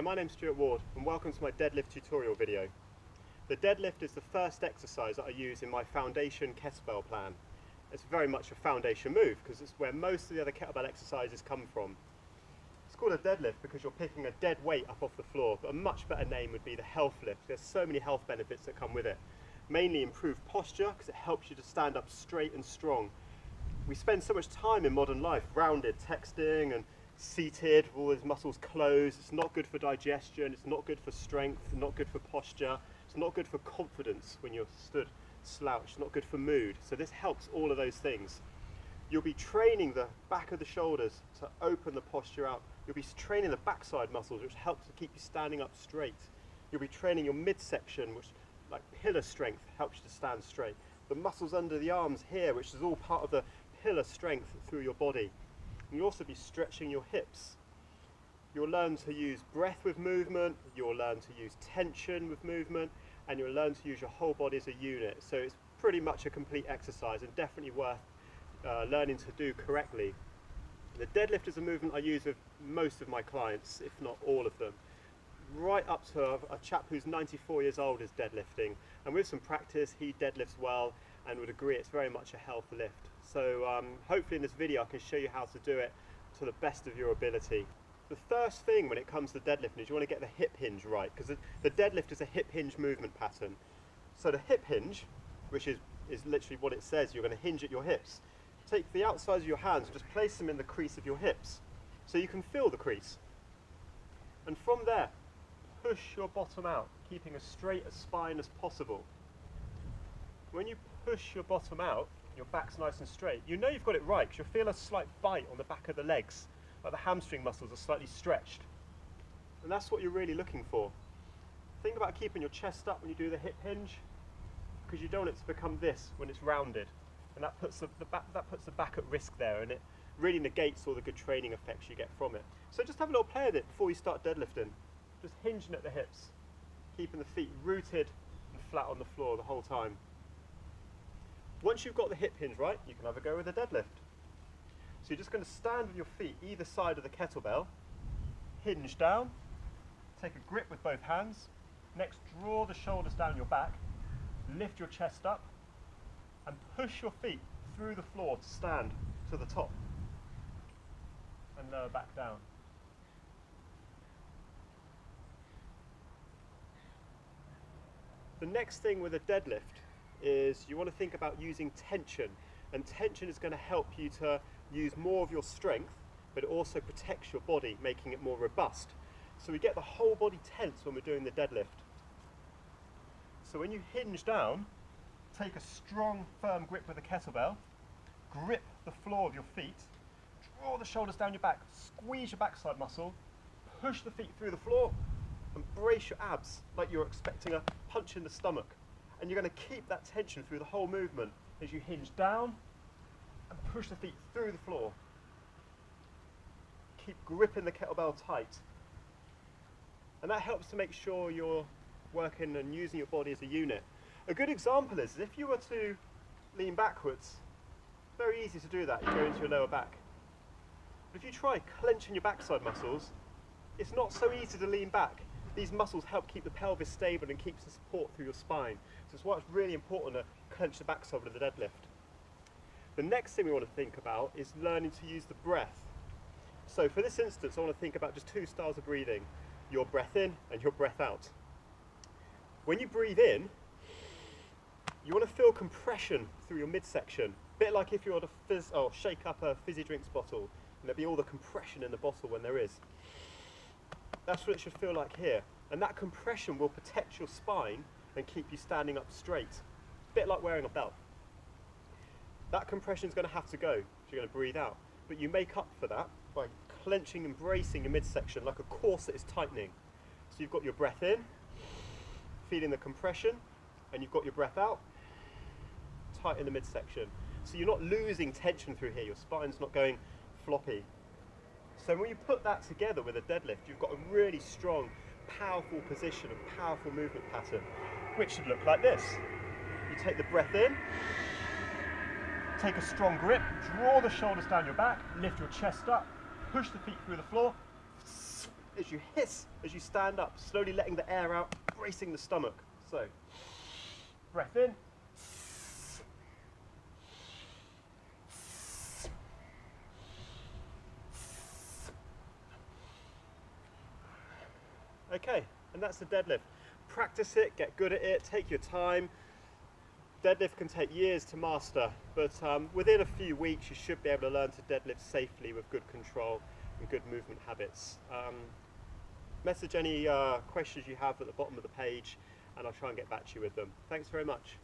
my name's Stuart Ward and welcome to my deadlift tutorial video. The deadlift is the first exercise that I use in my foundation kettlebell plan. It's very much a foundation move because it's where most of the other kettlebell exercises come from. It's called a deadlift because you're picking a dead weight up off the floor, but a much better name would be the health lift. There's so many health benefits that come with it. Mainly improved posture because it helps you to stand up straight and strong. We spend so much time in modern life rounded, texting and seated, with all those muscles closed. It's not good for digestion, it's not good for strength, not good for posture, it's not good for confidence when you're stood slouched, not good for mood. So this helps all of those things. You'll be training the back of the shoulders to open the posture out. You'll be training the backside muscles, which helps to keep you standing up straight. You'll be training your midsection, which, like pillar strength, helps you to stand straight. The muscles under the arms here, which is all part of the pillar strength through your body. And you'll also be stretching your hips. You'll learn to use breath with movement, you'll learn to use tension with movement, and you'll learn to use your whole body as a unit. So it's pretty much a complete exercise and definitely worth learning to do correctly. The deadlift is a movement I use with most of my clients, if not all of them. Right up to a chap who's 94 years old is deadlifting, and with some practice he deadlifts well and would agree it's very much a health lift. So hopefully in this video I can show you how to do it to the best of your ability. The first thing when it comes to deadlifting is you want to get the hip hinge right, because the deadlift is a hip hinge movement pattern. So the hip hinge, which is literally what it says, you're going to hinge at your hips. Take the outsides of your hands and just place them in the crease of your hips so you can feel the crease. And from there, push your bottom out, keeping as straight a spine as possible. When you push your bottom out, your back's nice and straight. You know you've got it right because you'll feel a slight bite on the back of the legs, like the hamstring muscles are slightly stretched. And that's what you're really looking for. Think about keeping your chest up when you do the hip hinge, because you don't want it to become this when it's rounded. And that puts the back at risk there, and it really negates all the good training effects you get from it. So just have a little play with it before you start deadlifting. Just hinging at the hips, keeping the feet rooted and flat on the floor the whole time. Once you've got the hip hinge right, you can have a go with a deadlift. So you're just going to stand with your feet either side of the kettlebell, hinge down, take a grip with both hands, next draw the shoulders down your back, lift your chest up, and push your feet through the floor to stand to the top, and lower back down. The next thing with a deadlift is you want to think about using tension, and tension is going to help you to use more of your strength, but it also protects your body, making it more robust. So we get the whole body tense when we're doing the deadlift. So when you hinge down, take a strong, firm grip with the kettlebell, grip the floor of your feet, draw the shoulders down your back, squeeze your backside muscle, push the feet through the floor, and brace your abs like you're expecting a punch in the stomach. And you're going to keep that tension through the whole movement as you hinge down and push the feet through the floor. Keep gripping the kettlebell tight. And that helps to make sure you're working and using your body as a unit. A good example is if you were to lean backwards, very easy to do that, you go into your lower back. But if you try clenching your backside muscles, it's not so easy to lean back. These muscles help keep the pelvis stable and keeps the support through your spine. So it's why it's really important to clench the backside with the deadlift. The next thing we want to think about is learning to use the breath. So for this instance, I want to think about just two styles of breathing, your breath in and your breath out. When you breathe in, you want to feel compression through your midsection. A bit like if you were to shake up a fizzy drinks bottle, and there'd be all the compression in the bottle when there is. That's what it should feel like here. And that compression will protect your spine and keep you standing up straight. A bit like wearing a belt. That compression is going to have to go, so you're going to breathe out. But you make up for that by clenching and bracing your midsection like a corset is tightening. So you've got your breath in, feeling the compression, and you've got your breath out, tight in the midsection. So you're not losing tension through here, your spine's not going floppy. So when you put that together with a deadlift, you've got a really strong, powerful position, a powerful movement pattern, which should look like this. You take the breath in, take a strong grip, draw the shoulders down your back, lift your chest up, push the feet through the floor, as you hiss, as you stand up, slowly letting the air out, bracing the stomach. So, breath in. Okay, and that's the deadlift. Practice it, get good at it, take your time. Deadlift can take years to master, but within a few weeks you should be able to learn to deadlift safely with good control and good movement habits. Message any questions you have at the bottom of the page and I'll try and get back to you with them. Thanks very much.